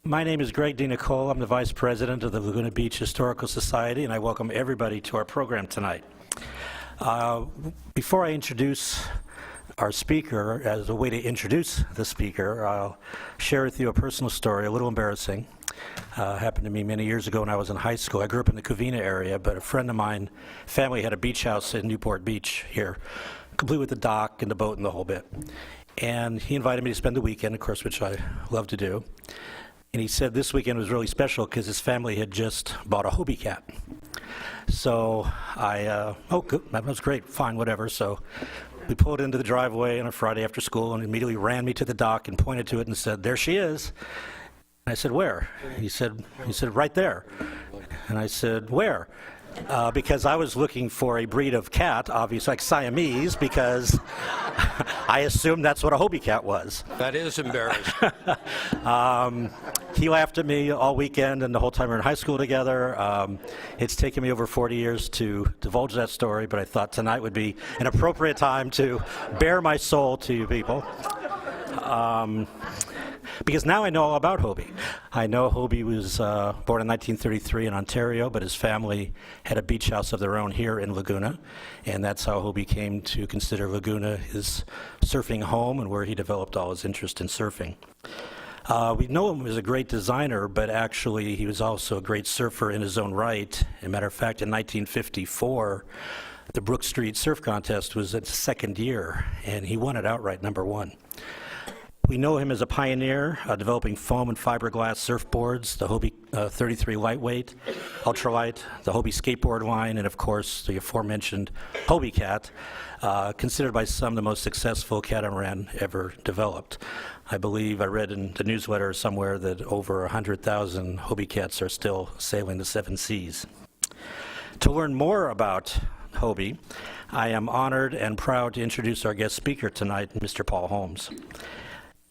My name is Greg D. Nicole. I'm the Vice President of the Laguna Beach Historical Society, and I welcome everybody to our program tonight. Before I introduce our speaker, as a way to introduce the speaker, I'll share with you a personal story, a little embarrassing. Happened to me many years ago when I was in high school. I grew up in the Covina area, but a friend of mine, family had a beach house in Newport Beach here, complete with the dock and the boat and the whole bit. And he invited me to spend the weekend, of course, which I love to do. And he said this weekend was really special because his family had just bought a Hobie cat. So oh, good, that was great, fine, whatever. So we pulled into the driveway on a Friday after school and immediately ran me to the dock and pointed to it and said, "There she is." And I said, "Where?" He said, "Right there." And I said, "Where?" Because I was looking for a breed of cat, obviously, like Siamese, because I assumed that's what a Hobie cat was. That is embarrassing. He laughed at me all weekend and the whole time we were in high school together. It's taken me over 40 years to divulge that story, but I thought tonight would be an appropriate time to bare my soul to you people. Because now I know all about Hobie. I know Hobie was born in 1933 in Ontario, but his family had a beach house of their own here in Laguna, and that's how Hobie came to consider Laguna his surfing home and where he developed all his interest in surfing. We know him as a great designer, but actually he was also a great surfer in his own right. As a matter of fact, in 1954, the Brook Street Surf Contest was its second year, and he won it outright, #1. We know him as a pioneer, developing foam and fiberglass surfboards, the Hobie 33 Lightweight, Ultralight, the Hobie skateboard line, and of course the aforementioned Hobie cat, considered by some the most successful catamaran ever developed. I believe I read in the newsletter somewhere that over 100,000 Hobie cats are still sailing the 7 seas. To learn more about Hobie, I am honored and proud to introduce our guest speaker tonight, Mr. Paul Holmes.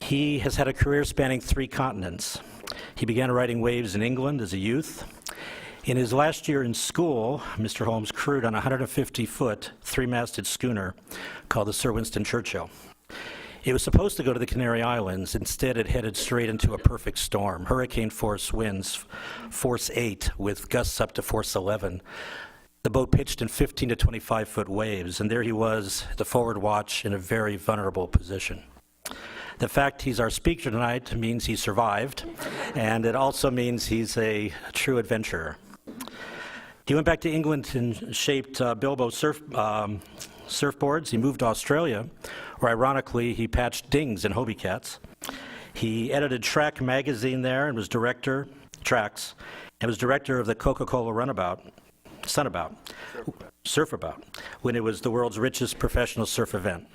He has had a career spanning 3 continents. He began riding waves in England as a youth. In his last year in school, Mr. Holmes crewed on a 150-foot, 3-masted schooner called the Sir Winston Churchill. It was supposed to go to the Canary Islands. Instead, it headed straight into a perfect storm, hurricane force winds, force 8, with gusts up to force 11. The boat pitched in 15 to 25-foot waves, and there he was, at the forward watch, in a very vulnerable position. The fact he's our speaker tonight means he survived, and it also means he's a true adventurer. He went back to England and shaped Bilbo surfboards. He moved to Australia, where ironically he patched dings in Hobie cats. He edited Track magazine there and was director, Tracks, and was director of the Coca-Cola Surfabout, when it was the world's richest professional surf event.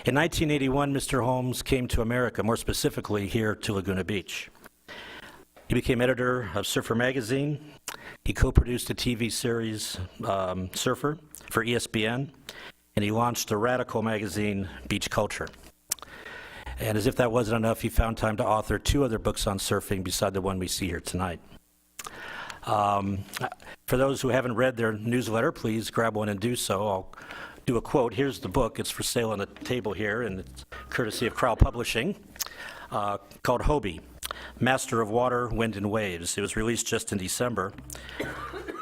In 1981, Mr. Holmes came to America, more specifically here to Laguna Beach. He became editor of Surfer magazine. He co-produced a TV series, Surfer, for ESPN, and he launched the radical magazine, Beach Culture. And as if that wasn't enough, he found time to author 2 other books on surfing beside the one we see here tonight. For those who haven't read their newsletter, please grab one and do so. I'll do a quote. Here's the book. It's for sale on the table here, and it's courtesy of Crowell Publishing, called Hobie, Master of Water, Wind, and Waves. It was released just in December.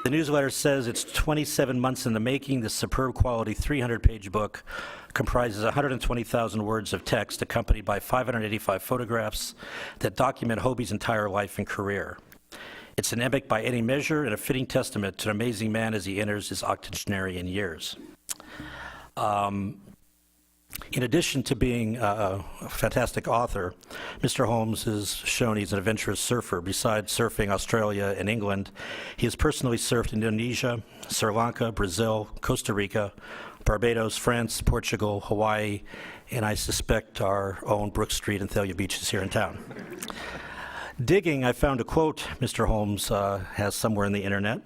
The newsletter says it's 27 months in the making. This superb quality 300-page book comprises 120,000 words of text accompanied by 585 photographs that document Hobie's entire life and career. It's an epic by any measure and a fitting testament to an amazing man as he enters his octogenarian years. In addition to being a fantastic author, Mr. Holmes has shown he's an adventurous surfer. Besides surfing Australia and England, he has personally surfed Indonesia, Sri Lanka, Brazil, Costa Rica, Barbados, France, Portugal, Hawaii, and I suspect our own Brook Street and Thalia beaches here in town. Digging, I found a quote Mr. Holmes has somewhere on the internet.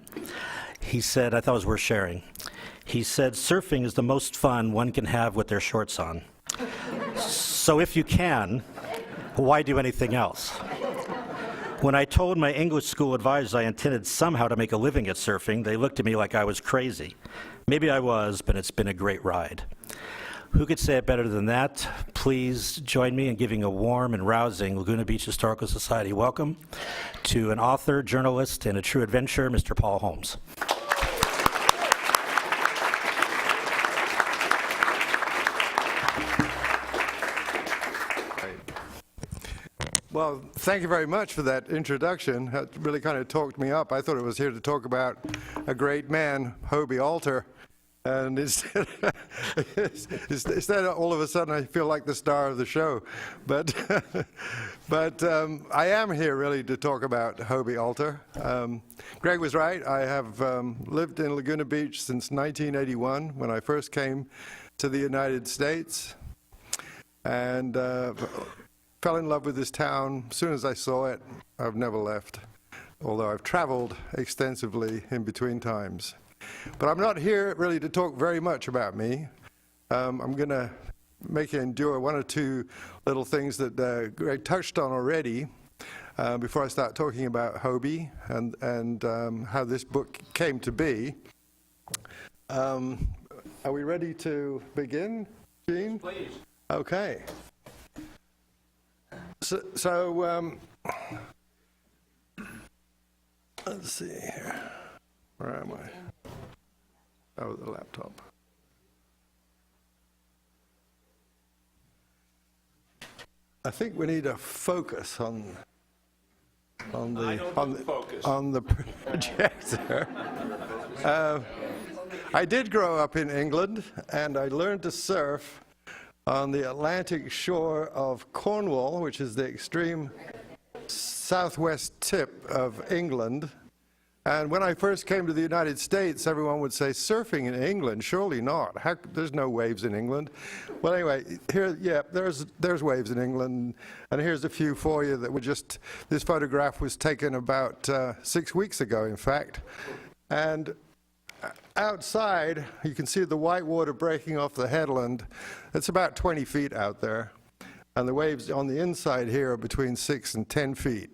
He said, I thought it was worth sharing. He said, "Surfing is the most fun one can have with their shorts on. So if you can, why do anything else?" When I told my English school advisors I intended somehow to make a living at surfing, they looked at me like I was crazy. Maybe I was, but it's been a great ride. Who could say it better than that? Please join me in giving a warm and rousing Laguna Beach Historical Society welcome to an author, journalist, and a true adventurer, Mr. Paul Holmes. Well, thank you very much for that introduction. That really kind of talked me up. I thought I was here to talk about a great man, Hobie Alter. And instead, all of a sudden, I feel like the star of the show. But, I am here really to talk about Hobie Alter. Greg was right. I have lived in Laguna Beach since 1981, when I first came to the United States. And fell in love with this town as soon as I saw it. I've never left, although I've traveled extensively in between times. But I'm not here really to talk very much about me. I'm going to make you endure one or two little things that Greg touched on already before I start talking about Hobie and how this book came to be. Are we ready to begin, Gene? Please. Okay. So let's see here. Where am I? Oh, the laptop. I think we need a focus on the projector. I did grow up in England, and I learned to surf on the Atlantic shore of Cornwall, which is the extreme southwest tip of England. And when I first came to the United States, everyone would say, surfing in England? Surely not. There's no waves in England. Well, anyway, here, yeah, there's waves in England. And here's a few for you that were just, this photograph was taken about 6 weeks ago, in fact. And outside, you can see the white water breaking off the headland. It's about 20 feet out there. And the waves on the inside here are between 6 and 10 feet.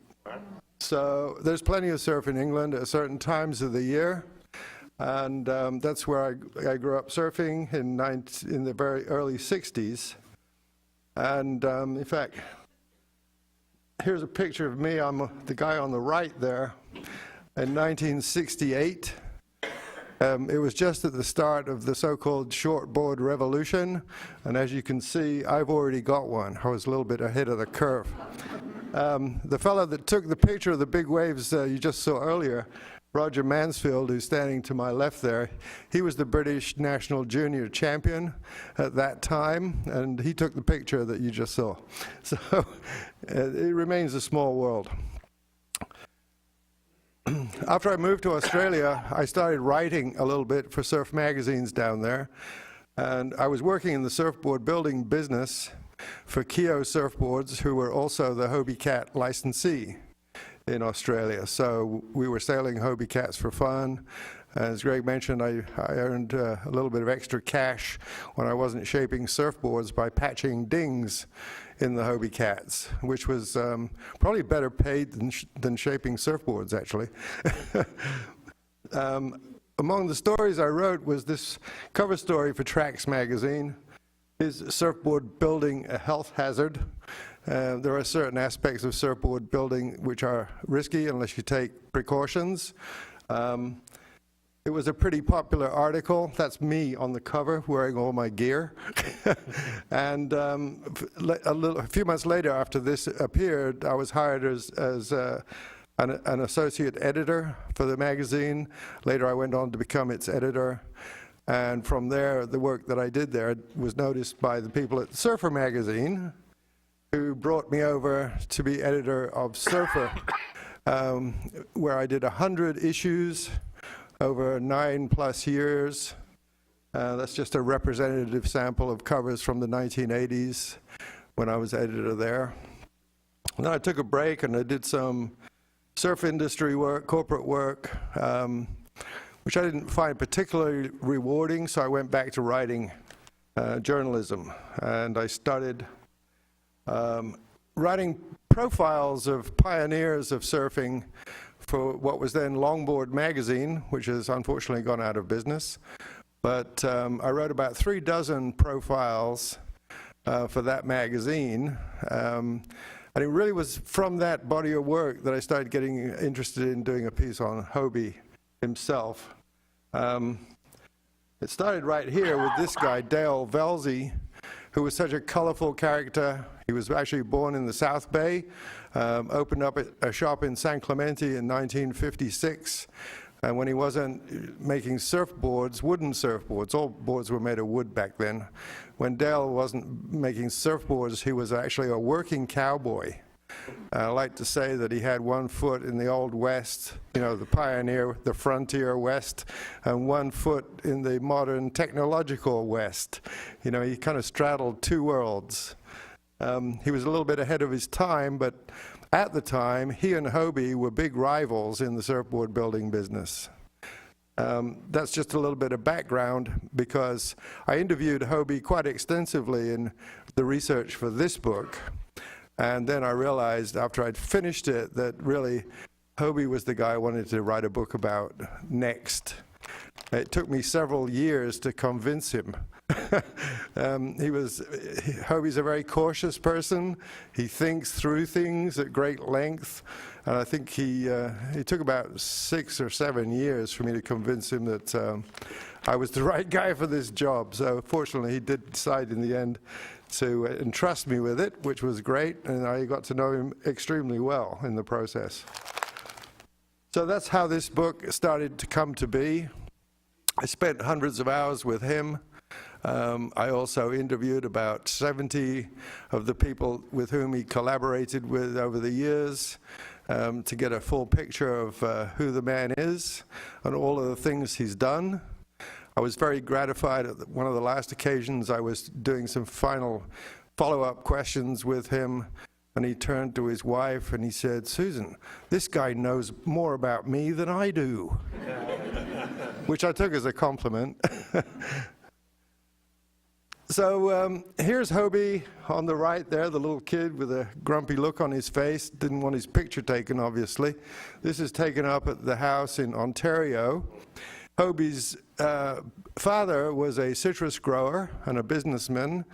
So there's plenty of surf in England at certain times of the year. And that's where I grew up surfing in the very early 60s. And in fact, here's a picture of me. I'm the guy on the right there in 1968. It was just at the start of the so-called shortboard revolution, and as you can see, I've already got one. I was a little bit ahead of the curve. The fellow that took the picture of the big waves you just saw earlier, Roger Mansfield, who's standing to my left there, he was the British national junior champion at that time, and he took the picture that you just saw. So it remains a small world. After I moved to Australia, I started writing a little bit for surf magazines down there. And I was working in the surfboard building business for Keo Surfboards, who were also the Hobie Cat licensee in Australia. So we were sailing Hobie Cats for fun. As Greg mentioned, I earned a little bit of extra cash when I wasn't shaping surfboards by patching dings in the Hobie Cats, which was probably better paid than shaping surfboards, actually. Among the stories I wrote was this cover story for Trax magazine. Is surfboard building a health hazard? There are certain aspects of surfboard building which are risky unless you take precautions. It was a pretty popular article. That's me on the cover wearing all my gear. And a few months later after this appeared, I was hired as an associate editor for the magazine. Later I went on to become its editor. And from there, the work that I did there was noticed by the people at Surfer magazine, who brought me over to be editor of Surfer, where I did 100 issues over 9+ years. That's just a representative sample of covers from the 1980s when I was editor there. And then I took a break and I did some surf industry work, corporate work, which I didn't find particularly rewarding, so I went back to writing journalism. And I started writing profiles of pioneers of surfing for what was then Longboard magazine, which has unfortunately gone out of business. But I wrote about 36 profiles for that magazine. And it really was from that body of work that I started getting interested in doing a piece on Hobie himself. It started right here with this guy, Dale Velzy, who was such a colorful character. He was actually born in the South Bay, opened up a shop in San Clemente in 1956. And when he wasn't making surfboards, wooden surfboards, all boards were made of wood back then. When Dale wasn't making surfboards, he was actually a working cowboy. I like to say that he had one foot in the old West, you know, the pioneer, the frontier West, and one foot in the modern technological West. You know, he kind of straddled two worlds. He was a little bit ahead of his time, but at the time, he and Hobie were big rivals in the surfboard building business. That's just a little bit of background, because I interviewed Hobie quite extensively in the research for this book. And then I realized after I'd finished it that really Hobie was the guy I wanted to write a book about next. It took me several years to convince him. Hobie's a very cautious person. He thinks through things at great length. And I think it took about 6 or 7 years for me to convince him that I was the right guy for this job. So fortunately, he did decide in the end to entrust me with it, which was great, and I got to know him extremely well in the process. So that's how this book started to come to be. I spent hundreds of hours with him. I also interviewed about 70 of the people with whom he collaborated with over the years to get a full picture of who the man is and all of the things he's done. I was very gratified at one of the last occasions I was doing some final follow-up questions with him, and he turned to his wife and he said, "Susan, this guy knows more about me than I do," which I took as a compliment. So here's Hobie on the right there, the little kid with a grumpy look on his face. Didn't want his picture taken, obviously. This is taken up at the house in Ontario. Hobie's father was a citrus grower and a businessman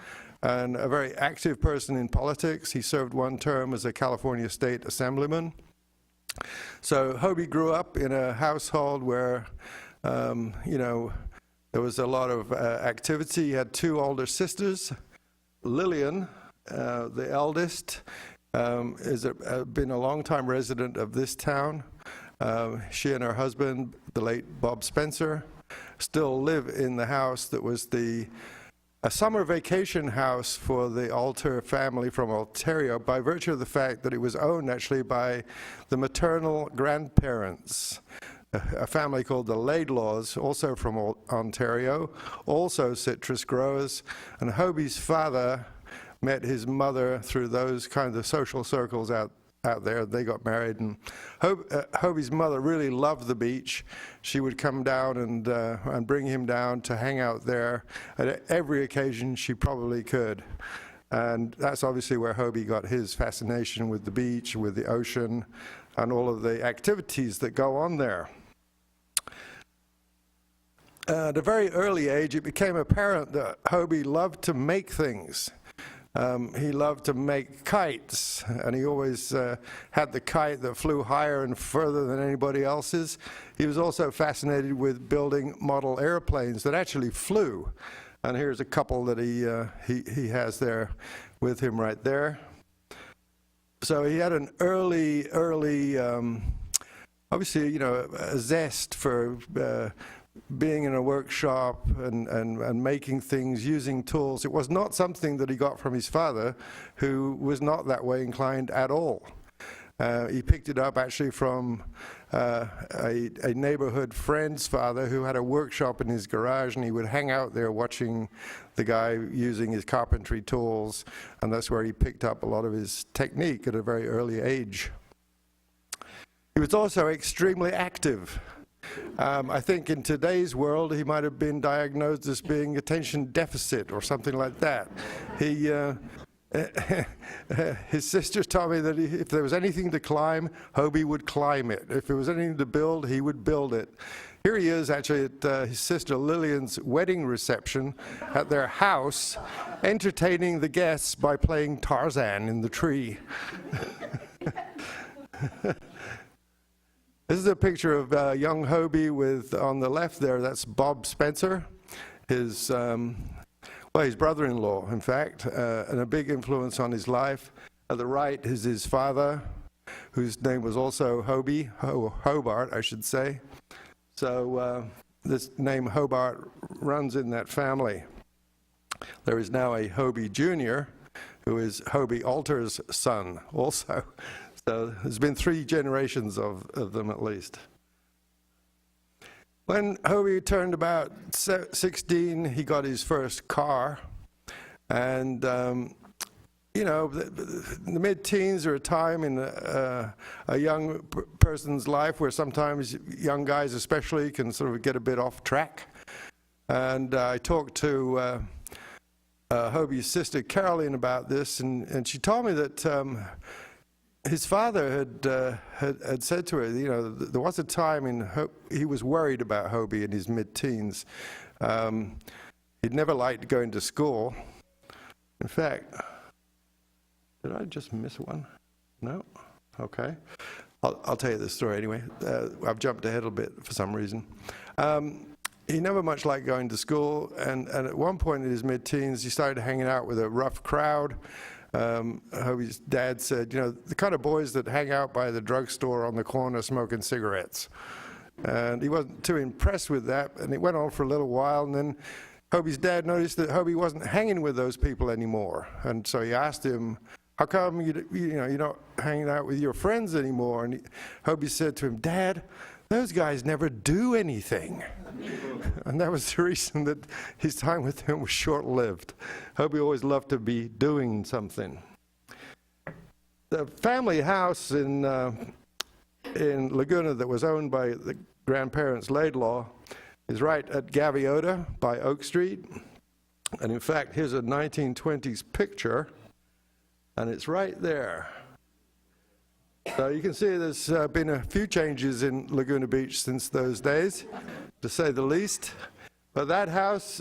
and a very active person in politics. He served one term as a California state assemblyman. So Hobie grew up in a household where, you know, there was a lot of activity. He had 2 older sisters. Lillian, the eldest, has been a long-time resident of this town. She and her husband, the late Bob Spencer, still live in the house that was a summer vacation house for the Alter family from Ontario, by virtue of the fact that it was owned actually by the maternal grandparents, a family called the Laidlaws, also from Ontario, also citrus growers. And Hobie's father met his mother through those kinds of social circles out there. They got married, and Hobie's mother really loved the beach. She would come down and bring him down to hang out there at every occasion she probably could. And that's obviously where Hobie got his fascination with the beach, with the ocean, and all of the activities that go on there. At a very early age, it became apparent that Hobie loved to make things. He loved to make kites, and he always had the kite that flew higher and further than anybody else's. He was also fascinated with building model airplanes that actually flew. And here's a couple that he has there with him right there. So he had an early, obviously, you know, a zest for being in a workshop and making things, using tools. It was not something that he got from his father, who was not that way inclined at all. He picked it up actually from a neighborhood friend's father who had a workshop in his garage, and he would hang out there watching the guy using his carpentry tools, and that's where he picked up a lot of his technique at a very early age. He was also extremely active. I think in today's world he might have been diagnosed as being attention deficit or something like that. He his sister told me that if there was anything to climb, Hobie would climb it. If there was anything to build, he would build it. Here he is actually at his sister Lillian's wedding reception at their house, entertaining the guests by playing Tarzan in the tree. This is a picture of young Hobie with, on the left there, that's Bob Spencer, his brother-in-law, in fact, and a big influence on his life. At the right is his father, whose name was also Hobie, Hobart, I should say. So this name Hobart runs in that family. There is now a Hobie Jr., who is Hobie Alter's son also. So there's been 3 generations of them at least. When Hobie turned about 16, he got his first car. And, you know, the mid-teens are a time in a young person's life where sometimes young guys especially can sort of get a bit off track. And I talked to Hobie's sister Caroline about this, and she told me that his father had said to her, you know, there was a time he was worried about Hobie in his mid-teens. He'd never liked going to school. In fact, did I just miss one? No? Okay. I'll tell you this story anyway. I've jumped ahead a little bit for some reason. He never much liked going to school, and at one point in his mid-teens, he started hanging out with a rough crowd. Hobie's dad said, you know, the kind of boys that hang out by the drugstore on the corner smoking cigarettes. And he wasn't too impressed with that, and it went on for a little while, and then Hobie's dad noticed that Hobie wasn't hanging with those people anymore. And so he asked him, how come you're not hanging out with your friends anymore? And Hobie said to him, Dad, those guys never do anything. And that was the reason that his time with him was short-lived. Hobie always loved to be doing something. The family house in Laguna that was owned by the grandparents Laidlaw is right at Gaviota by Oak Street. And in fact, here's a 1920s picture, and it's right there. So you can see there's been a few changes in Laguna Beach since those days, to say the least. But that house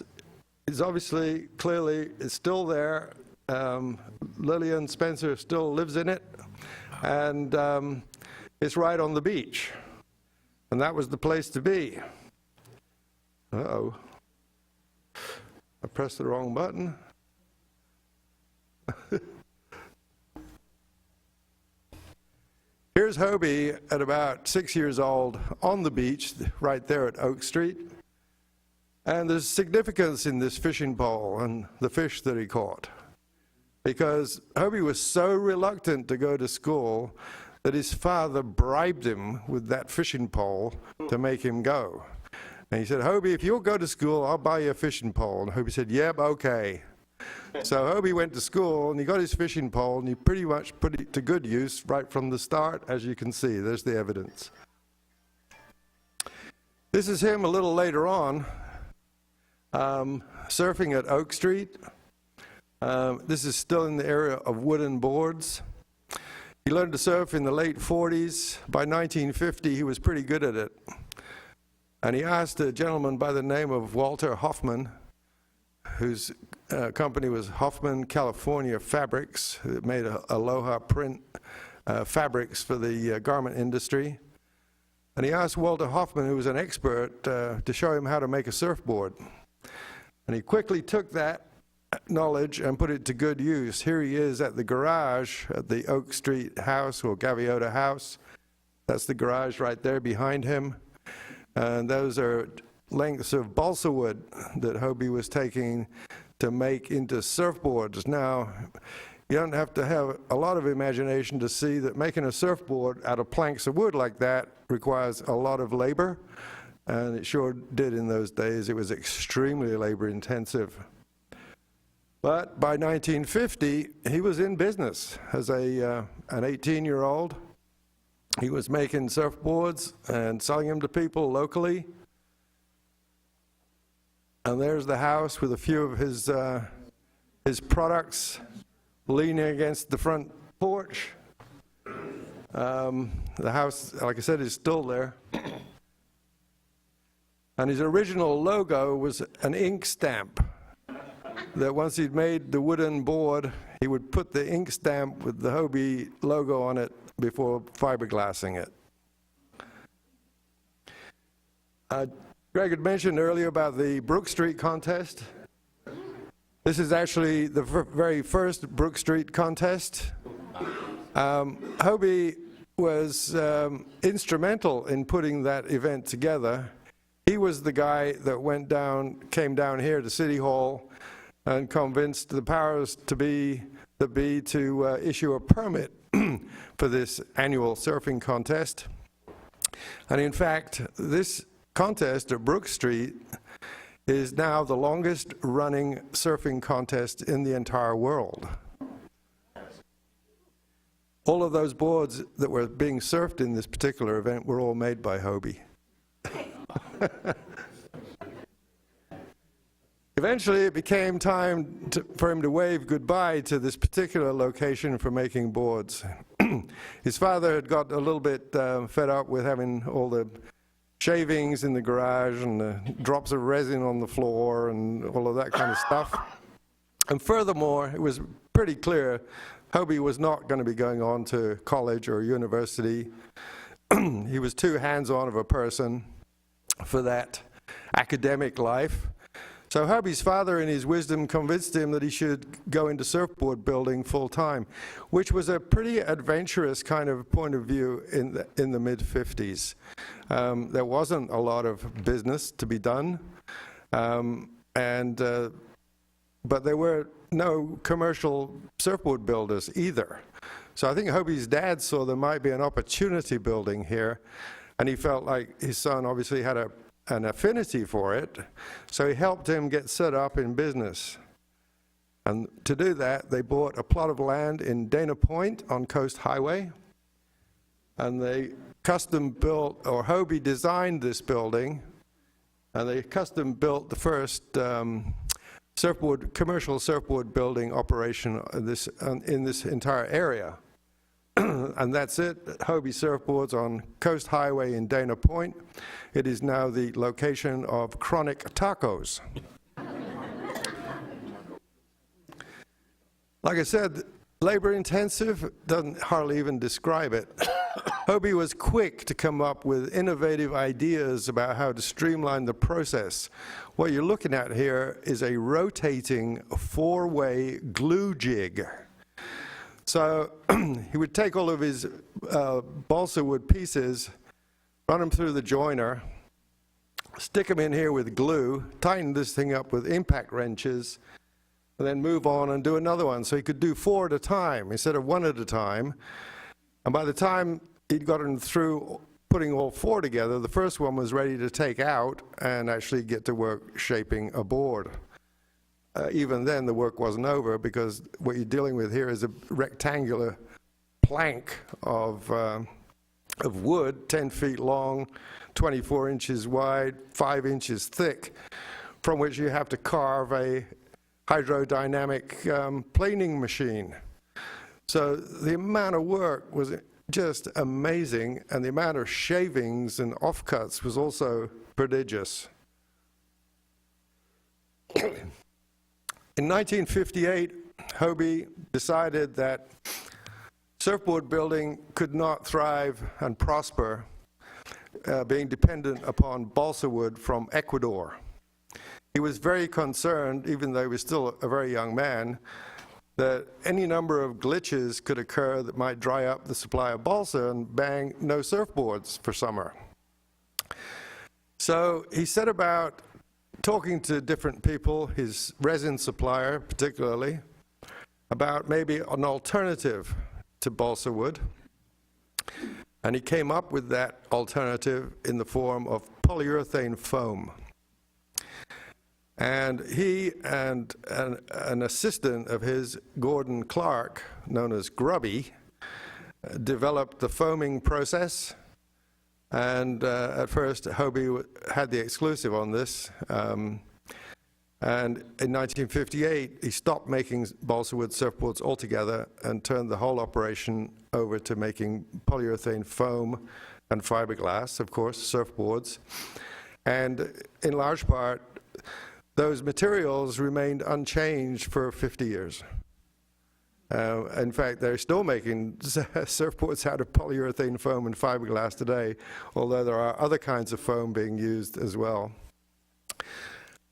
is obviously, clearly, is still there. Lillian Spencer still lives in it. And it's right on the beach. And that was the place to be. Uh-oh. I pressed the wrong button. Here's Hobie at about 6 years old on the beach, right there at Oak Street. And there's significance in this fishing pole and the fish that he caught. Because Hobie was so reluctant to go to school that his father bribed him with that fishing pole to make him go. And he said, Hobie, if you'll go to school, I'll buy you a fishing pole. And Hobie said, yep, okay. So Hobie went to school, and he got his fishing pole, and he pretty much put it to good use right from the start, as you can see. There's the evidence. This is him a little later on, surfing at Oak Street. This is still in the area of wooden boards. He learned to surf in the late 40s. By 1950, he was pretty good at it. And he asked a gentleman by the name of Walter Hoffman, whose company was Hoffman California Fabrics, that made Aloha print fabrics for the garment industry. And he asked Walter Hoffman, who was an expert, to show him how to make a surfboard. And he quickly took that knowledge and put it to good use. Here he is at the garage at the Oak Street house, or Gaviota house. That's the garage right there behind him. And those are lengths of balsa wood that Hobie was taking to make into surfboards. Now, you don't have to have a lot of imagination to see that making a surfboard out of planks of wood like that requires a lot of labor, and it sure did in those days. It was extremely labor intensive. But by 1950, he was in business as an 18-year-old. He was making surfboards and selling them to people locally. And there's the house with a few of his products leaning against the front porch. The house, like I said, is still there. And his original logo was an ink stamp, that once he'd made the wooden board, he would put the ink stamp with the Hobie logo on it before fiberglassing it. Greg had mentioned earlier about the Brook Street contest. This is actually the very first Brook Street contest. Hobie was instrumental in putting that event together. He was the guy that came down here to City Hall and convinced the powers to be to issue a permit for this annual surfing contest. And in fact, this contest at Brook Street is now the longest running surfing contest in the entire world. All of those boards that were being surfed in this particular event were all made by Hobie. Eventually, it became time for him to wave goodbye to this particular location for making boards. His father had got a little bit fed up with having all the shavings in the garage and the drops of resin on the floor and all of that kind of stuff. And furthermore, it was pretty clear Hobie was not going to be going on to college or university. He was too hands-on of a person for that academic life. So Hobie's father, in his wisdom, convinced him that he should go into surfboard building full-time, which was a pretty adventurous kind of point of view in the mid-50s. There wasn't a lot of business to be done, but there were no commercial surfboard builders either. So I think Hobie's dad saw there might be an opportunity building here, and he felt like his son obviously had an affinity for it, so he helped him get set up in business. And to do that, they bought a plot of land in Dana Point on Coast Highway, and they custom built, or Hobie designed this building, and they custom built the first commercial surfboard building operation in this entire area. And that's it, Hobie Surfboards on Coast Highway in Dana Point. It is now the location of Chronic Tacos. Like I said, labor intensive doesn't hardly even describe it. Hobie was quick to come up with innovative ideas about how to streamline the process. What you're looking at here is a rotating four-way glue jig. So he would take all of his balsa wood pieces, run them through the joiner, stick them in here with glue, tighten this thing up with impact wrenches, and then move on and do another one. So he could do 4 at a time instead of 1 at a time. And by the time he'd gotten through putting all 4 together, the first one was ready to take out and actually get to work shaping a board. Even then, the work wasn't over, because what you're dealing with here is a rectangular plank of wood, 10 feet long, 24 inches wide, 5 inches thick, from which you have to carve a hydrodynamic planing machine. So the amount of work was just amazing, and the amount of shavings and offcuts was also prodigious. In 1958, Hobie decided that surfboard building could not thrive and prosper being dependent upon balsa wood from Ecuador. He was very concerned, even though he was still a very young man, that any number of glitches could occur that might dry up the supply of balsa and bang, no surfboards for summer. So he set about talking to different people, his resin supplier particularly, about maybe an alternative to balsa wood. And he came up with that alternative in the form of polyurethane foam. And he and an assistant of his, Gordon Clark, known as Grubby, developed the foaming process. And at first, Hobie had the exclusive on this. And And in 1958, he stopped making balsa wood surfboards altogether and turned the whole operation over to making polyurethane foam and fiberglass, of course, surfboards. And in large part, those materials remained unchanged for 50 years. In fact, they're still making surfboards out of polyurethane foam and fiberglass today, although there are other kinds of foam being used as well.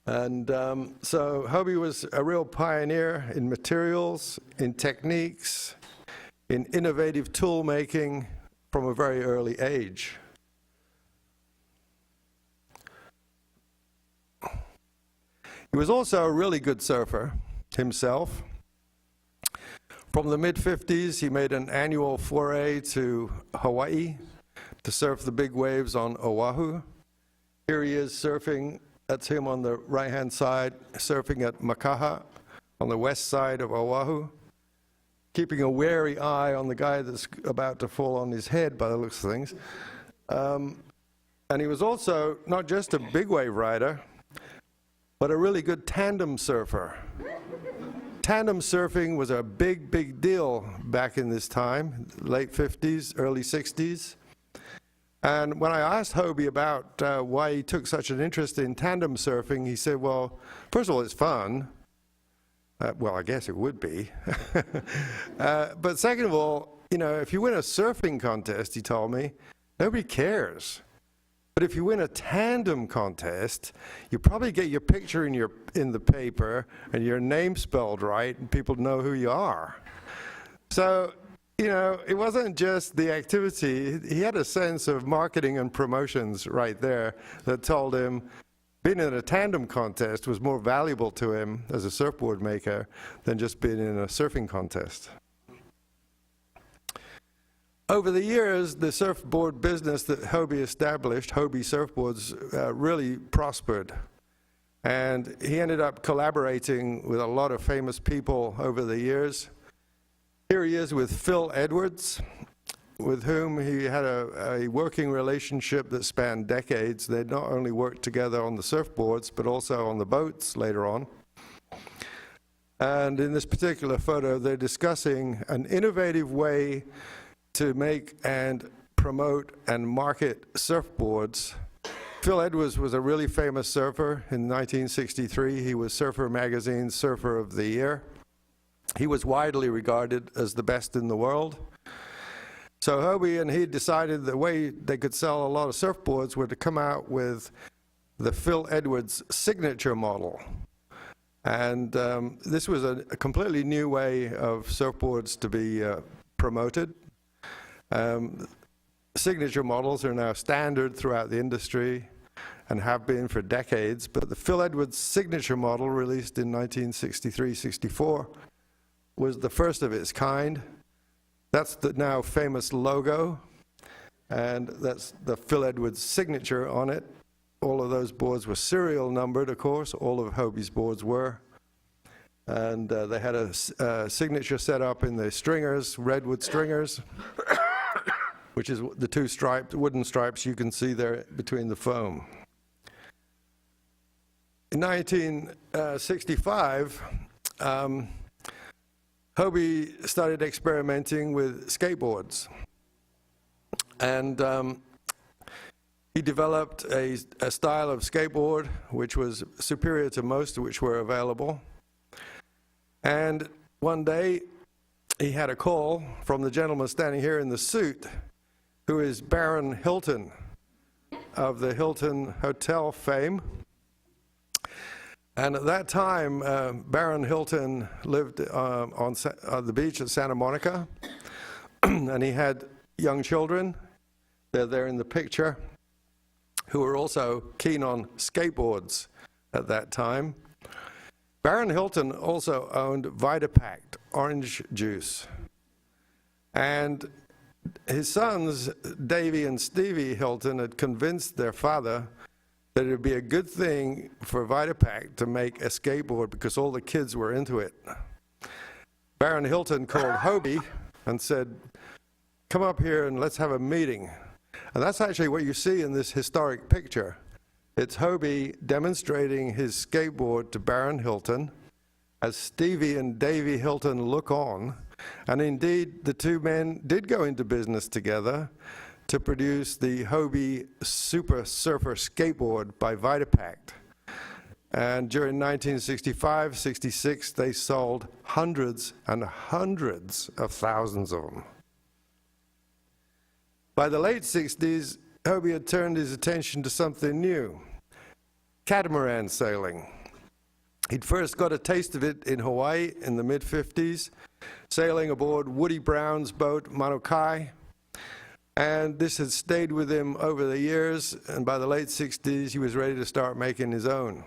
And so Hobie was a real pioneer in materials, in techniques, in innovative tool making from a very early age. He was also a really good surfer himself. From the mid-50s, he made an annual foray to Hawaii to surf the big waves on Oahu. Here he is surfing, that's him on the right-hand side, surfing at Makaha on the west side of Oahu, keeping a wary eye on the guy that's about to fall on his head by the looks of things. And he was also not just a big wave rider, but a really good tandem surfer. Tandem surfing was a big, big deal back in this time, late 50s, early 60s. And when I asked Hobie about why he took such an interest in tandem surfing, he said, well, first of all, it's fun. Well, I guess it would be. But second of all, you know, if you win a surfing contest, he told me, nobody cares. But if you win a tandem contest, you probably get your picture in the paper and your name spelled right, and people know who you are. So, you know, it wasn't just the activity. He had a sense of marketing and promotions right there that told him being in a tandem contest was more valuable to him as a surfboard maker than just being in a surfing contest. Over the years, the surfboard business that Hobie established, Hobie Surfboards, really prospered. And he ended up collaborating with a lot of famous people over the years. Here he is with Phil Edwards, with whom he had a working relationship that spanned decades. They'd not only worked together on the surfboards, but also on the boats later on. And in this particular photo, they're discussing an innovative way to make and promote and market surfboards. Phil Edwards was a really famous surfer. In 1963, he was Surfer Magazine's Surfer of the Year. He was widely regarded as the best in the world. So Hobie and he decided the way they could sell a lot of surfboards were to come out with the Phil Edwards signature model. And this was a completely new way of surfboards to be promoted. Signature models are now standard throughout the industry and have been for decades, but the Phil Edwards signature model, released in 1963-64, was the first of its kind. That's the now famous logo, and that's the Phil Edwards signature on it. All of those boards were serial numbered, of course. All of Hobie's boards were. And they had a signature set up in the stringers, redwood stringers, which is the two wooden stripes you can see there between the foam. In 1965, Hobie started experimenting with skateboards. And he developed a style of skateboard which was superior to most of which were available. And one day, he had a call from the gentleman standing here in the suit, who is Baron Hilton of the Hilton Hotel fame. And at that time, Baron Hilton lived on the beach at Santa Monica, and he had young children. They're there in the picture, who were also keen on skateboards at that time. Baron Hilton also owned Vitapact orange juice. And his sons, Davy and Stevie Hilton, had convinced their father that it would be a good thing for Vitapact to make a skateboard because all the kids were into it. Baron Hilton called Hobie and said, come up here and let's have a meeting. And that's actually what you see in this historic picture. It's Hobie demonstrating his skateboard to Baron Hilton as Stevie and Davy Hilton look on. And indeed, the two men did go into business together to produce the Hobie Super Surfer skateboard by Vitapact. And during 1965-66, they sold hundreds and hundreds of thousands of them. By the late 60s, Hobie had turned his attention to something new, catamaran sailing. He'd first got a taste of it in Hawaii in the mid-50s, sailing aboard Woody Brown's boat, Manukai. And this had stayed with him over the years, and by the late 60s, he was ready to start making his own.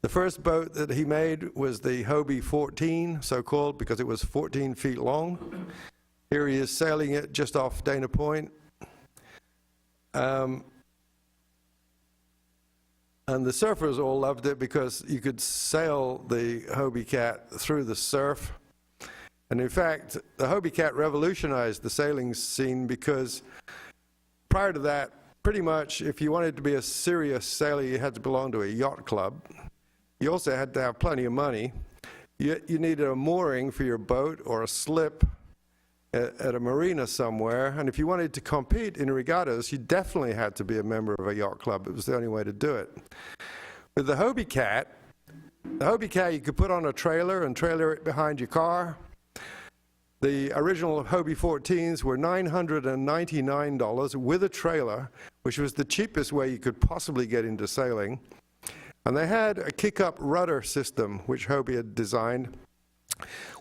The first boat that he made was the Hobie 14, so-called because it was 14 feet long. Here he is sailing it just off Dana Point. And the surfers all loved it because you could sail the Hobie Cat through the surf. And in fact, the Hobie Cat revolutionized the sailing scene because prior to that, pretty much if you wanted to be a serious sailor, you had to belong to a yacht club. You also had to have plenty of money. You needed a mooring for your boat or a slip at a marina somewhere. And if you wanted to compete in regattas, you definitely had to be a member of a yacht club. It was the only way to do it. With the Hobie Cat you could put on a trailer and trailer it behind your car. The original Hobie 14s were $999 with a trailer, which was the cheapest way you could possibly get into sailing. And they had a kick-up rudder system, which Hobie had designed,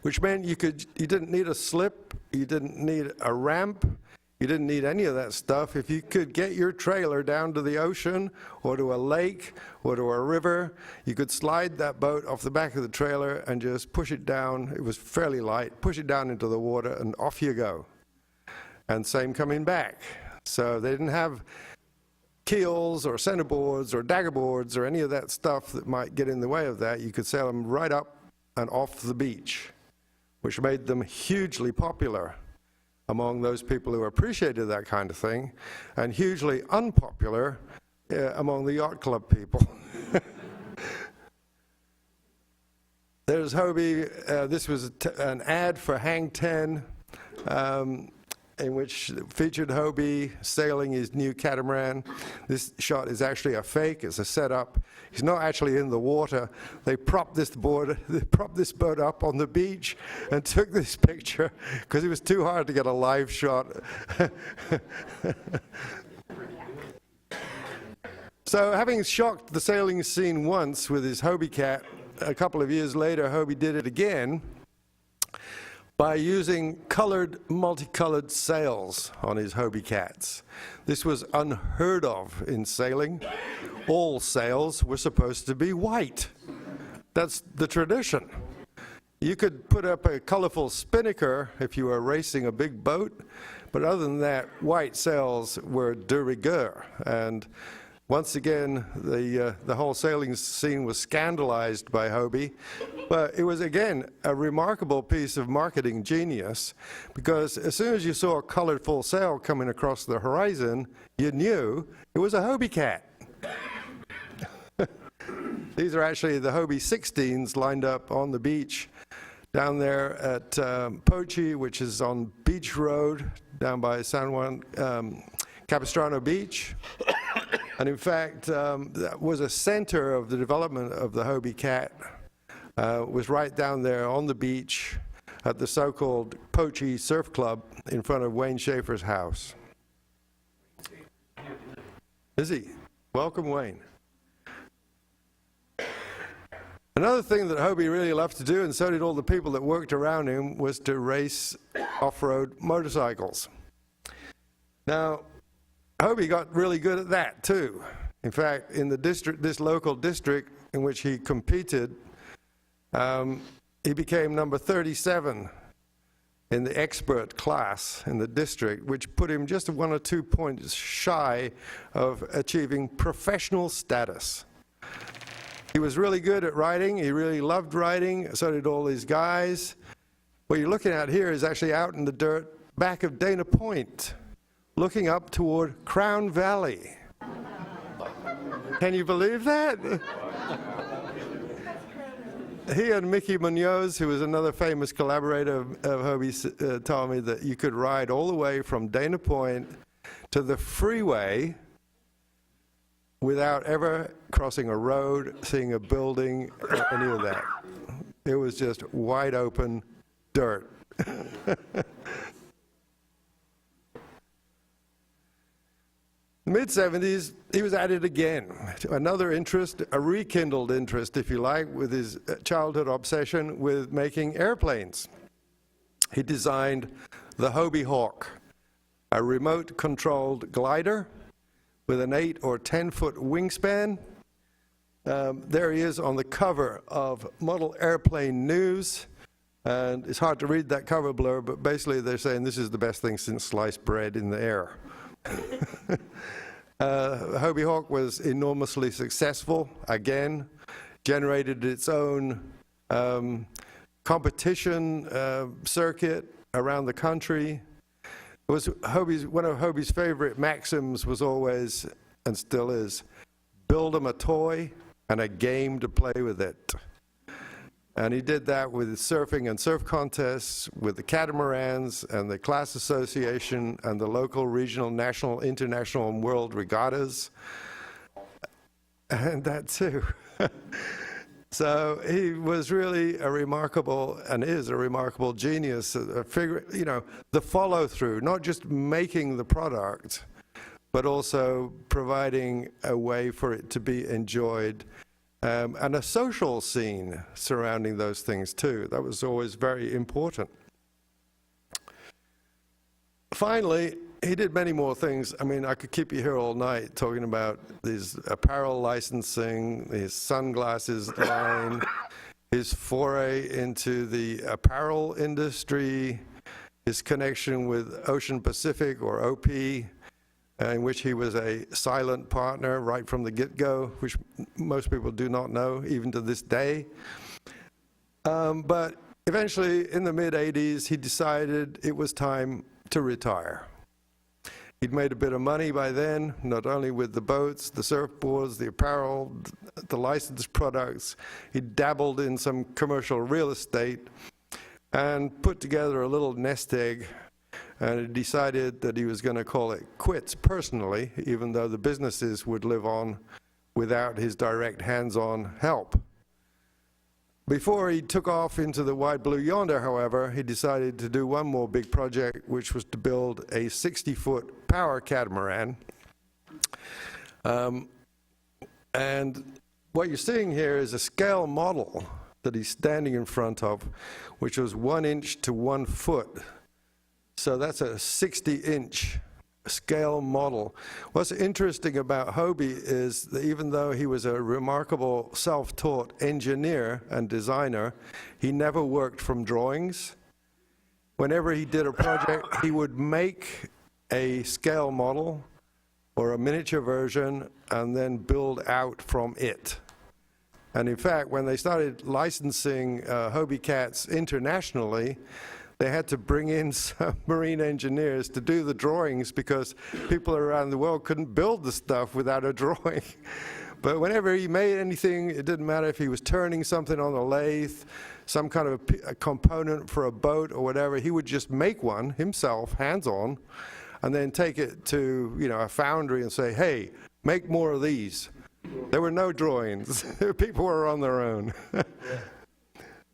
which meant you didn't need a slip, you didn't need a ramp, you didn't need any of that stuff. If you could get your trailer down to the ocean or to a lake or to a river, you could slide that boat off the back of the trailer and just push it down. It was fairly light. Push it down into the water and off you go. And same coming back. So they didn't have keels or centerboards or daggerboards or any of that stuff that might get in the way of that. You could sail them right up and off the beach, which made them hugely popular among those people who appreciated that kind of thing, and hugely unpopular among the yacht club people. There's Hobie. This was an ad for Hang Ten, in which featured Hobie sailing his new catamaran. This shot is actually a fake, it's a setup. He's not actually in the water. They propped this boat up on the beach and took this picture because it was too hard to get a live shot. So having shocked the sailing scene once with his Hobie Cat, a couple of years later, Hobie did it again by using multicolored sails on his Hobie Cats. This was unheard of in sailing. All sails were supposed to be white. That's the tradition. You could put up a colorful spinnaker if you were racing a big boat, but other than that, white sails were de rigueur. And once again, the whole sailing scene was scandalized by Hobie, but it was, again, a remarkable piece of marketing genius, because as soon as you saw a colorful sail coming across the horizon, you knew it was a Hobie Cat. These are actually the Hobie 16s lined up on the beach down there at Pochi, which is on Beach Road, down by San Juan Capistrano Beach. And in fact, that was a center of the development of the Hobie Cat, was right down there on the beach at the so-called Pochi Surf Club in front of Wayne Schaefer's house. Is he? Welcome, Wayne. Another thing that Hobie really loved to do, and so did all the people that worked around him, was to race off-road motorcycles. Now, Hobie got really good at that too. In fact, in the district, this local district in which he competed, he became number 37 in the expert class in the district, which put him just 1 or 2 points shy of achieving professional status. He was really good at riding. He really loved riding. So did all these guys. What you're looking at here is actually out in the dirt back of Dana Point, looking up toward Crown Valley. Can you believe that? He and Mickey Munoz, who was another famous collaborator of Hobie, told me that you could ride all the way from Dana Point to the freeway without ever crossing a road, seeing a building, or any of that. It was just wide open dirt. Mid-70s, he was at it again. Another interest, a rekindled interest, if you like, with his childhood obsession with making airplanes. He designed the Hobie Hawk, a remote-controlled glider with an 8 or 10-foot wingspan. There he is on the cover of Model Airplane News. And it's hard to read that cover blur, but basically they're saying this is the best thing since sliced bread in the air. Hobie Hawk was enormously successful, again, generated its own competition circuit around the country. It was one of Hobie's favorite maxims was always, and still is, build 'em a toy and a game to play with it. And he did that with surfing and surf contests, with the catamarans and the class association and the local, regional, national, international, and world regattas. And that too. So he was really a remarkable, and is a remarkable genius, a figure, you know, the follow-through, not just making the product, but also providing a way for it to be enjoyed. And a social scene surrounding those things too. That was always very important. Finally, he did many more things. I mean, I could keep you here all night talking about his apparel licensing, his sunglasses line, his foray into the apparel industry, his connection with Ocean Pacific, or OP, in which he was a silent partner right from the get-go, which most people do not know, even to this day. But eventually, in the mid-'80s, he decided it was time to retire. He'd made a bit of money by then, not only with the boats, the surfboards, the apparel, the licensed products. He dabbled in some commercial real estate and put together a little nest egg, and he decided that he was going to call it quits personally, even though the businesses would live on without his direct hands-on help. Before he took off into the wide blue yonder, however, he decided to do one more big project, which was to build a 60-foot power catamaran. And what you're seeing here is a scale model that he's standing in front of, which was 1 inch to 1 foot. So that's a 60-inch scale model. What's interesting about Hobie is that even though he was a remarkable self-taught engineer and designer, he never worked from drawings. Whenever he did a project, he would make a scale model or a miniature version and then build out from it. And in fact, when they started licensing Hobie cats internationally, they had to bring in some marine engineers to do the drawings because people around the world couldn't build the stuff without a drawing. But whenever he made anything, it didn't matter if he was turning something on the lathe, some kind of a component for a boat or whatever, he would just make one himself, hands-on, and then take it to, you know, a foundry and say, hey, make more of these. There were no drawings. People were on their own.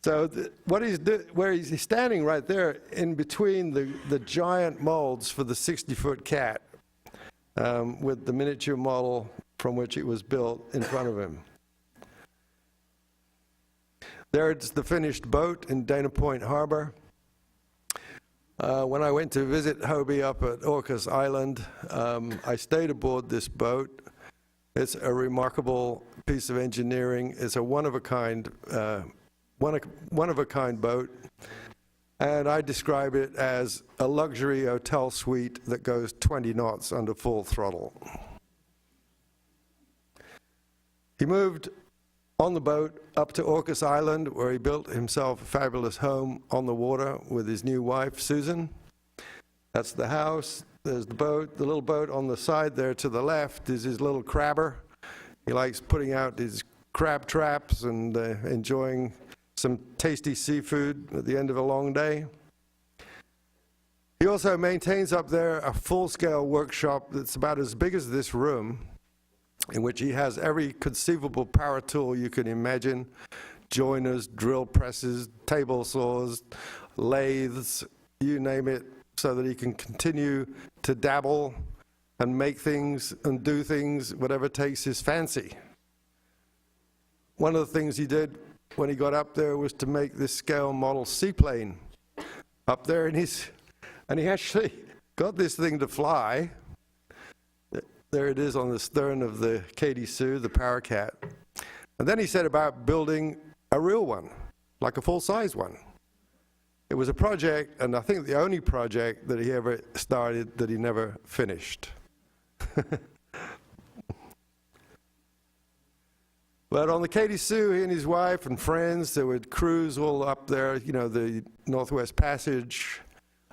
So where he's standing right there in between the giant molds for the 60-foot cat with the miniature model from which it was built in front of him. There's the finished boat in Dana Point Harbor. When I went to visit Hobie up at Orcas Island, I stayed aboard this boat. It's a remarkable piece of engineering. It's a one-of-a-kind boat, and I describe it as a luxury hotel suite that goes 20 knots under full throttle. He moved on the boat up to Orcas Island, where he built himself a fabulous home on the water with his new wife, Susan. That's the house. There's the boat. The little boat on the side there to the left is his little crabber. He likes putting out his crab traps and enjoying some tasty seafood at the end of a long day. He also maintains up there a full-scale workshop that's about as big as this room, in which he has every conceivable power tool you can imagine: joiners, drill presses, table saws, lathes, you name it, so that he can continue to dabble and make things and do things, whatever takes his fancy. One of the things he did when he got up there was to make this scale model seaplane up there, and he actually got this thing to fly. There it is on the stern of the Katie Sue, the Power Cat. And then he set about building a real one, like a full-size one. It was a project, and I think the only project that he ever started that he never finished. But on the Katie Sue, he and his wife and friends, they would cruise all up there, you know, the Northwest Passage,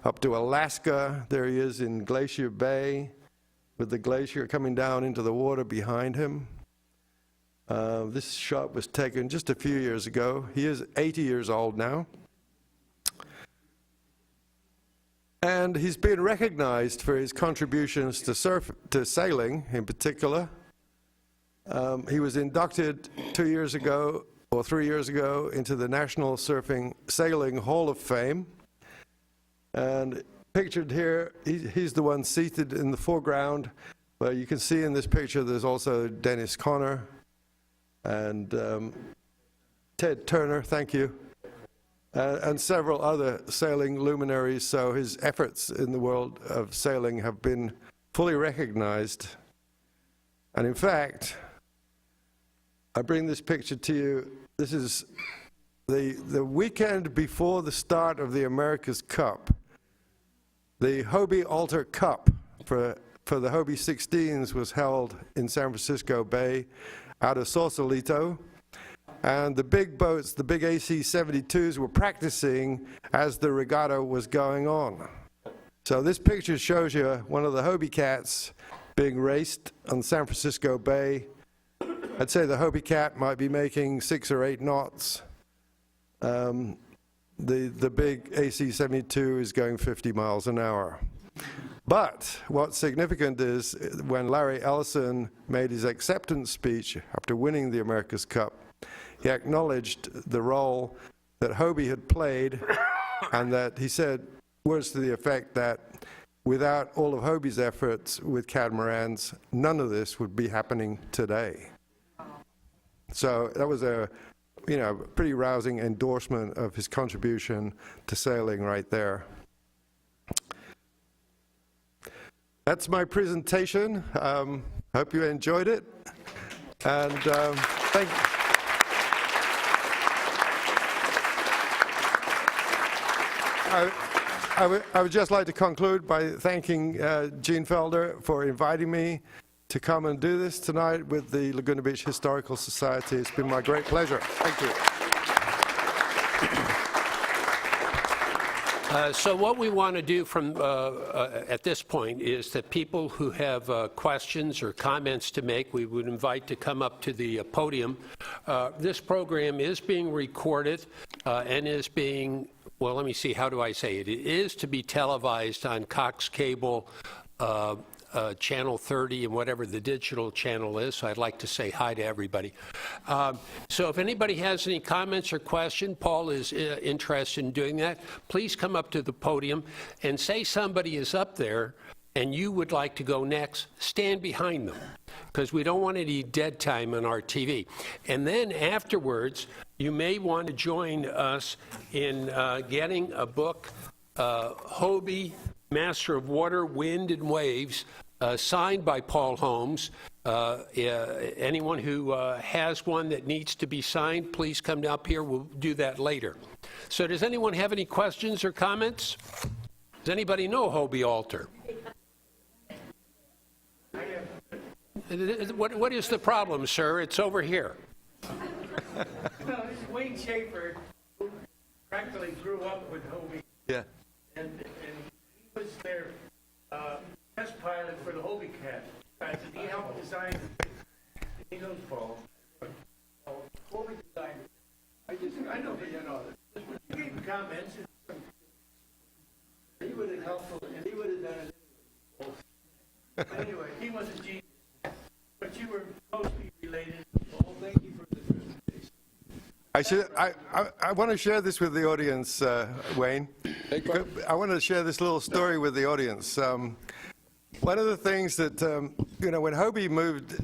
up to Alaska. There he is in Glacier Bay, with the glacier coming down into the water behind him. This shot was taken just a few years ago. He is 80 years old now. And he's been recognized for his contributions to sailing in particular. He was inducted 2 years ago, or 3 years ago, into the National Sailing Hall of Fame. And pictured here, he's the one seated in the foreground, but you can see in this picture there's also Dennis Conner and Ted Turner, thank you, and several other sailing luminaries. So his efforts in the world of sailing have been fully recognized. And in fact, I bring this picture to you. This is the weekend before the start of the America's Cup. The Hobie Alter Cup for the Hobie 16s was held in San Francisco Bay out of Sausalito. And the big boats, the big AC-72s, were practicing as the regatta was going on. So this picture shows you one of the Hobie Cats being raced on San Francisco Bay. I'd say the Hobie Cat might be making 6 or 8 knots. The big AC-72 is going 50 miles an hour. But what's significant is when Larry Ellison made his acceptance speech after winning the America's Cup, he acknowledged the role that Hobie had played, and that he said words to the effect that without all of Hobie's efforts with catamarans, none of this would be happening today. So that was a pretty rousing endorsement of his contribution to sailing right there. That's my presentation. Hope you enjoyed it. And thank you. I would just like to conclude by thanking Gene Felder for inviting me to come and do this tonight with the Laguna Beach Historical Society. It's been my great pleasure. Thank you. So what we want to do from at this point is that people who have questions or comments to make, we would invite to come up to the podium. This program is being recorded and is being, well, let me see, how do I say it? It is to be televised on Cox Cable, Channel 30 and whatever the digital channel is, so I'd like to say hi to everybody. So if anybody has any comments or questions, Paul is interested in doing that, please come up to the podium and say somebody is up there and you would like to go next, stand behind them, because we don't want any dead time on our TV. And then afterwards, you may want to join us in getting a book, Hobie, Master of Water, Wind, and Waves, signed by Paul Holmes. Anyone who has one that needs to be signed, please come up here. We'll do that later. So does anyone have any questions or comments? Does anybody know Hobie Alter? What is the problem, sir? It's over here. Well, this is Wayne Schaefer, who practically grew up with Hobie. Yeah. And he was their test pilot for the Hobie Cat. He helped design the He knows Paul. Hobie designed it. I know, but you know, he gave comments. He would have helpful, and he would have done it. Anyway, he was a genius. But you were closely related. Paul, thank you for the presentation. I want to share this with the audience, Wayne. I want to share this little story with the audience. One of the things that, when Hobie moved,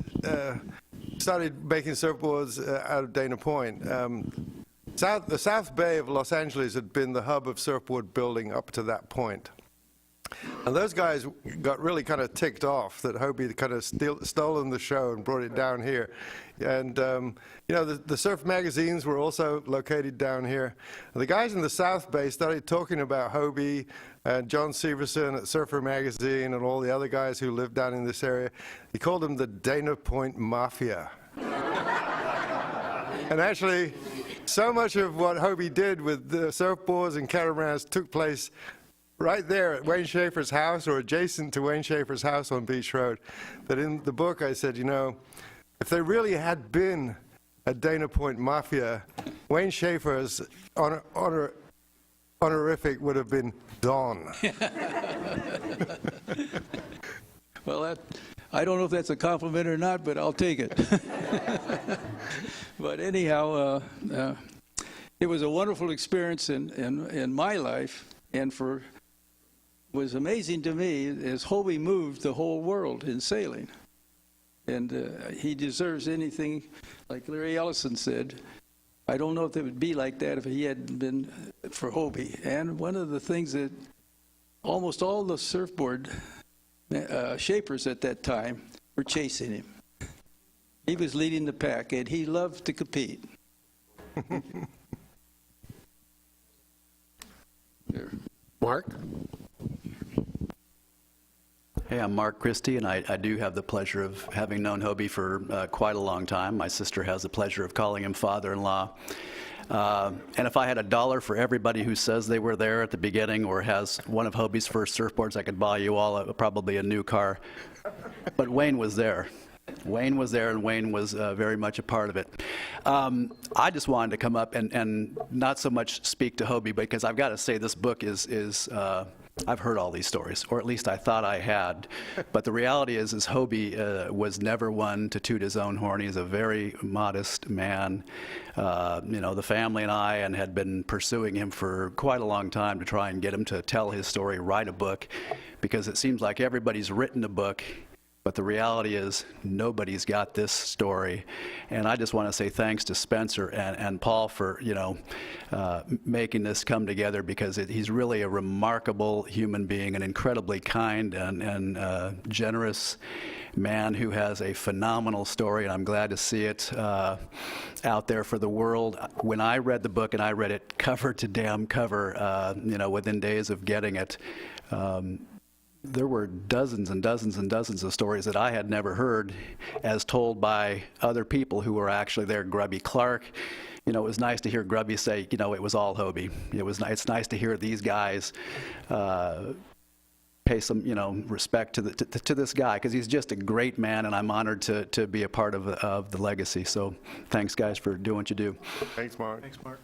started making surfboards out of Dana Point, the South Bay of Los Angeles had been the hub of surfboard building up to that point. And those guys got really kind of ticked off that Hobie kind of stolen the show and brought it down here. And, the surf magazines were also located down here. And the guys in the South Bay started talking about Hobie and John Severson at Surfer Magazine and all the other guys who lived down in this area. He called them the Dana Point Mafia. And actually, so much of what Hobie did with the surfboards and catamarans took place right there at Wayne Schaefer's house or adjacent to Wayne Schaefer's house on Beach Road, that in the book I said, if there really had been a Dana Point Mafia, Wayne Schaefer's honorific would have been Don. Well, I don't know if that's a compliment or not, but I'll take it. But anyhow, it was a wonderful experience in my life, and was amazing to me is Hobie moved the whole world in sailing. And he deserves anything, like Larry Ellison said. I don't know if it would be like that if he hadn't been for Hobie. And one of the things that almost all the surfboard shapers at that time were chasing him. He was leading the pack, and he loved to compete. Mark? Hey, I'm Mark Christie, and I do have the pleasure of having known Hobie for quite a long time. My sister has the pleasure of calling him father-in-law. And if I had $1 for everybody who says they were there at the beginning or has one of Hobie's first surfboards, I could buy you all probably a new car. But Wayne was there. Wayne was there, and Wayne was very much a part of it. I just wanted to come up and not so much speak to Hobie, because I've got to say this book is I've heard all these stories, or at least I thought I had. But the reality is Hobie was never one to toot his own horn. He's a very modest man. The family and I had been pursuing him for quite a long time to try and get him to tell his story, write a book, because it seems like everybody's written a book. But the reality is nobody's got this story. And I just want to say thanks to Spencer and Paul for, making this come together, because he's really a remarkable human being, an incredibly kind and generous man who has a phenomenal story, and I'm glad to see it out there for the world. When I read the book, and I read it cover to damn cover, within days of getting it, there were dozens and dozens and dozens of stories that I had never heard as told by other people who were actually there. Grubby Clark, it was nice to hear Grubby say, it was all Hobie. It's nice to hear these guys pay some, respect to this guy, because he's just a great man, and I'm honored to be a part of the legacy. So thanks, guys, for doing what you do. Thanks, Mark. Thanks, Mark.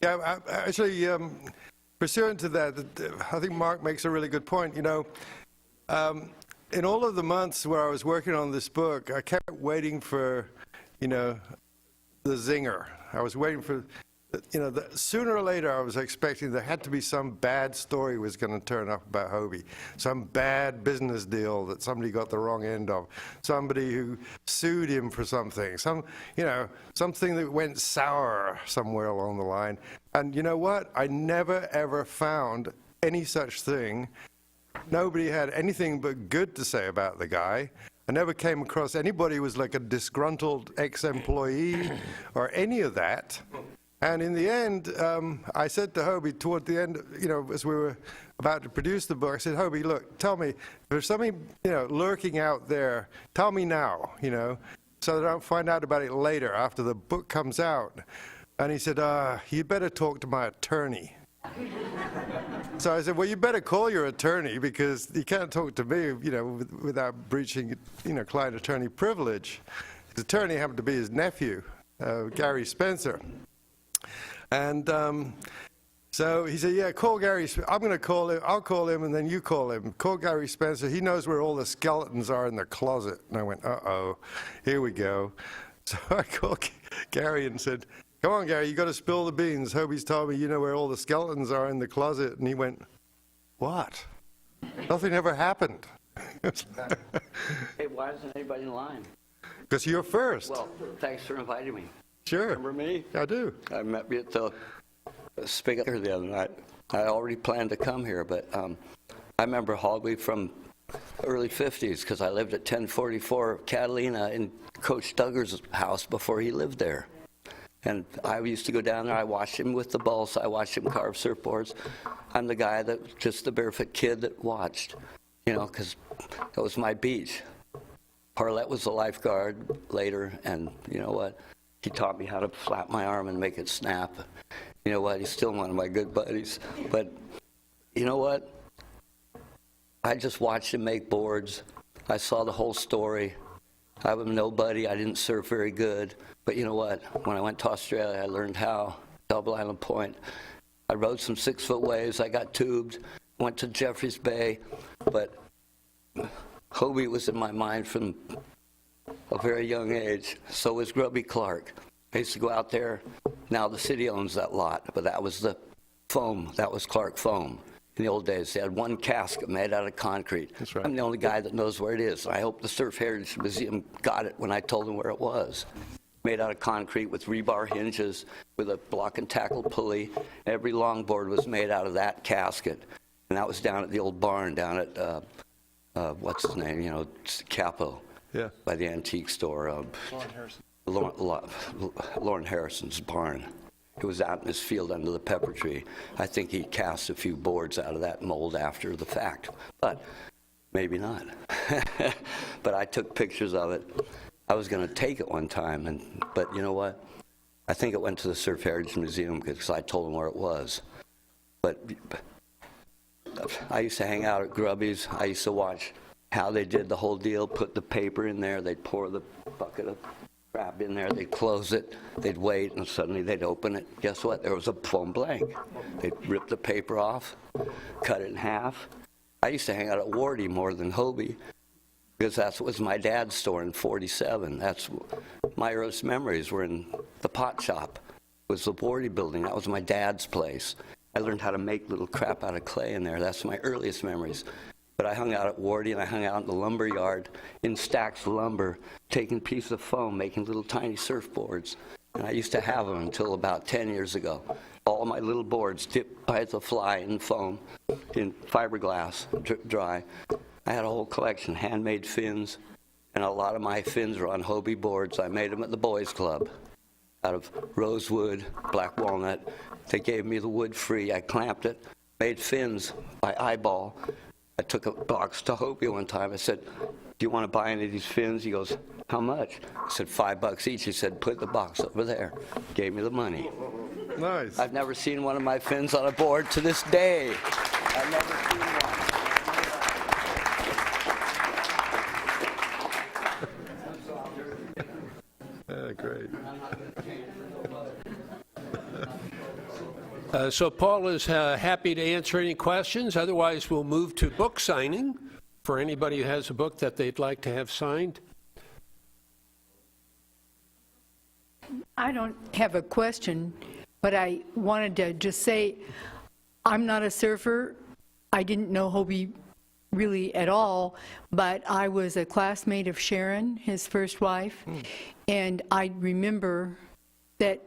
Yeah, actually, pursuant to that, I think Mark makes a really good point. In all of the months where I was working on this book, I kept waiting for, the zinger. I was waiting for, sooner or later I was expecting there had to be some bad story was going to turn up about Hobie, some bad business deal that somebody got the wrong end of, somebody who sued him for something, something that went sour somewhere along the line. And you know what? I never ever found any such thing. Nobody had anything but good to say about the guy. I never came across anybody who was like a disgruntled ex-employee or any of that. And in the end, I said to Hobie toward the end, as we were about to produce the book, I said, Hobie, look, tell me, if there's something, lurking out there, tell me now, so that I don't find out about it later after the book comes out. And he said, you'd better talk to my attorney. So I said, well, you better call your attorney because you can't talk to me, without breaching, client-attorney privilege. His attorney happened to be his nephew, Gary Spencer. And so he said, yeah, call Gary. I'm going to call him. I'll call him, and then you call him. Call Gary Spencer. He knows where all the skeletons are in the closet. And I went, uh-oh, here we go. So I called Gary and said, come on, Gary, you got to spill the beans. Hobie's told me you know where all the skeletons are in the closet. And he went, what? Nothing ever happened. Hey, why isn't anybody in line? Because you're first. Well, thanks for inviting me. Sure. Remember me? I do. I met you at the Spigot here the other night. I already planned to come here, but I remember Hobie from early 50s because I lived at 1044 Catalina in Coach Duggar's house before he lived there. And I used to go down there. I watched him with the bulls. I watched him carve surfboards. I'm the guy that, just the barefoot kid that watched, because that was my beach. Parlett was the lifeguard later, and you know what? He taught me how to flap my arm and make it snap. You know what? He's still one of my good buddies. But you know what? I just watched him make boards. I saw the whole story. I was nobody. I didn't surf very good. But you know what? When I went to Australia, I learned how. Double Island Point. I rode some 6-foot waves. I got tubed. Went to Jeffreys Bay. But Hobie was in my mind from a very young age. So was Grubby Clark. I used to go out there. Now the city owns that lot, but that was the foam. That was Clark foam. In the old days, they had one casket made out of concrete. That's right. I'm the only guy that knows where it is. I hope the Surf Heritage Museum got it when I told them where it was. Made out of concrete with rebar hinges, with a block and tackle pulley. Every longboard was made out of that casket. And that was down at the old barn down at, what's his name, Capo. Yeah. By the antique store. Lauren Harrison's barn. It was out in his field under the pepper tree. I think he cast a few boards out of that mold after the fact, but maybe not. But I took pictures of it. I was going to take it one time, but you know what? I think it went to the Surf Heritage Museum because I told them where it was. But I used to hang out at Grubby's. I used to watch how they did the whole deal, put the paper in there, they'd pour the bucket of crap in there, they'd close it, they'd wait, and suddenly they'd open it. Guess what? There was a foam blank. They'd rip the paper off, cut it in half. I used to hang out at Wardy more than Hobie because that was my dad's store in 47. That's my earliest memories were in the pot shop. It was the Wardy building. That was my dad's place. I learned how to make little crap out of clay in there. That's my earliest memories. But I hung out at Wardy, and I hung out in the lumber yard in Stack's Lumber, taking pieces of foam, making little tiny surfboards. And I used to have them until about 10 years ago. All my little boards dipped by the fly in foam, in fiberglass, dry. I had a whole collection, handmade fins, and a lot of my fins were on Hobie boards. I made them at the Boys Club out of rosewood, black walnut. They gave me the wood free. I clamped it, made fins by eyeball. I took a box to Hobie one time. I said, do you want to buy any of these fins? He goes, how much? I said, $5 each. He said, put the box over there. Gave me the money. Nice. I've never seen one of my fins on a board to this day. I've never seen one. Great. So Paul is happy to answer any questions. Otherwise, we'll move to book signing for anybody who has a book that they'd like to have signed. I don't have a question, but I wanted to just say, I'm not a surfer. I didn't know Hobie really at all, but I was a classmate of Sharon, his first wife, and I remember that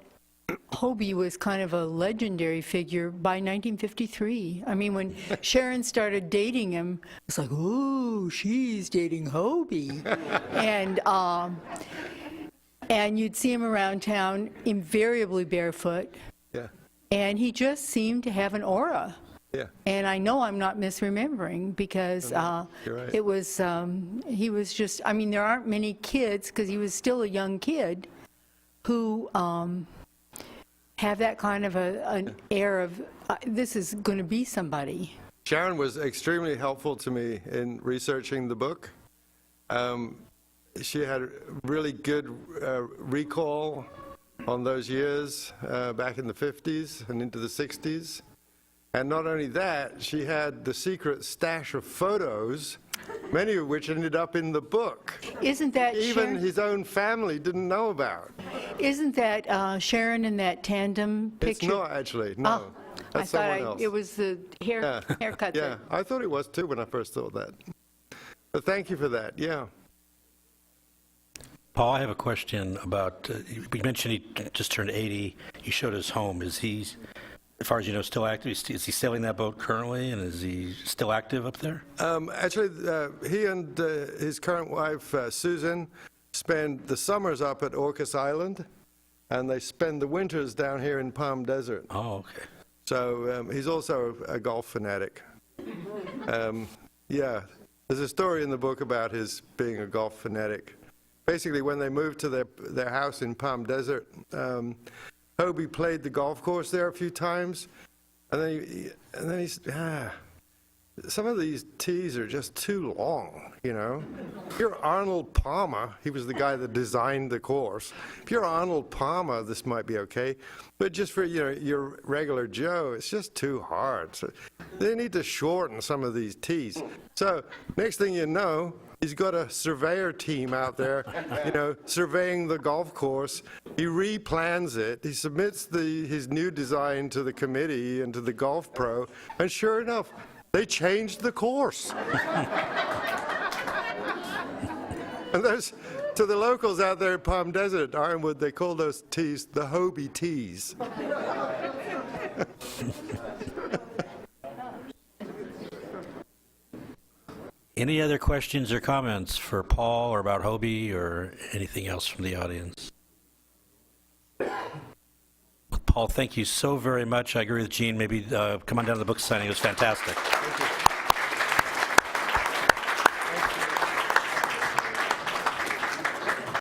Hobie was kind of a legendary figure by 1953. I mean, when Sharon started dating him, it's like, oh, she's dating Hobie. And you'd see him around town, invariably barefoot, Yeah. and he just seemed to have an aura. Yeah. And I know I'm not misremembering because You're right. it was, he was just, I mean, there aren't many kids, because he was still a young kid, who have that kind of an air of, this is going to be somebody. Sharon was extremely helpful to me in researching the book. She had really good recall on those years back in the 50s and into the 60s. And not only that, she had the secret stash of photos, many of which ended up in the book. Isn't that Even Sharon? his own family didn't know about. Isn't that Sharon in that tandem picture? It's not actually, no. Oh, That's I someone thought else. it was the haircut. Yeah, I thought it was too when I first thought that. But thank you for that, yeah. Paul, I have a question about, you mentioned he just turned 80. You showed his home. Is he, as far as you know, still active? Is he sailing that boat currently, and is he still active up there? Actually, he and his current wife, Susan, spend the summers up at Orcas Island, and they spend the winters down here in Palm Desert. Oh, okay. So he's also a golf fanatic. Yeah, there's a story in the book about his being a golf fanatic. Basically, when they moved to their house in Palm Desert, Hobie played the golf course there a few times, and then he said, some of these tees are just too long, you know. If you're Arnold Palmer, he was the guy that designed the course. If you're Arnold Palmer, this might be okay, but just for your regular Joe, it's just too hard. So they need to shorten some of these tees. So next thing you know, he's got a surveyor team out there, surveying the golf course. He replans it. He submits his new design to the committee and to the golf pro, and sure enough, they changed the course. And to the locals out there in Palm Desert, Ironwood, they call those tees the Hobie tees. Any other questions or comments for Paul or about Hobie or anything else from the audience? Paul, thank you so very much. I agree with Gene. Maybe come on down to the book signing. It was fantastic.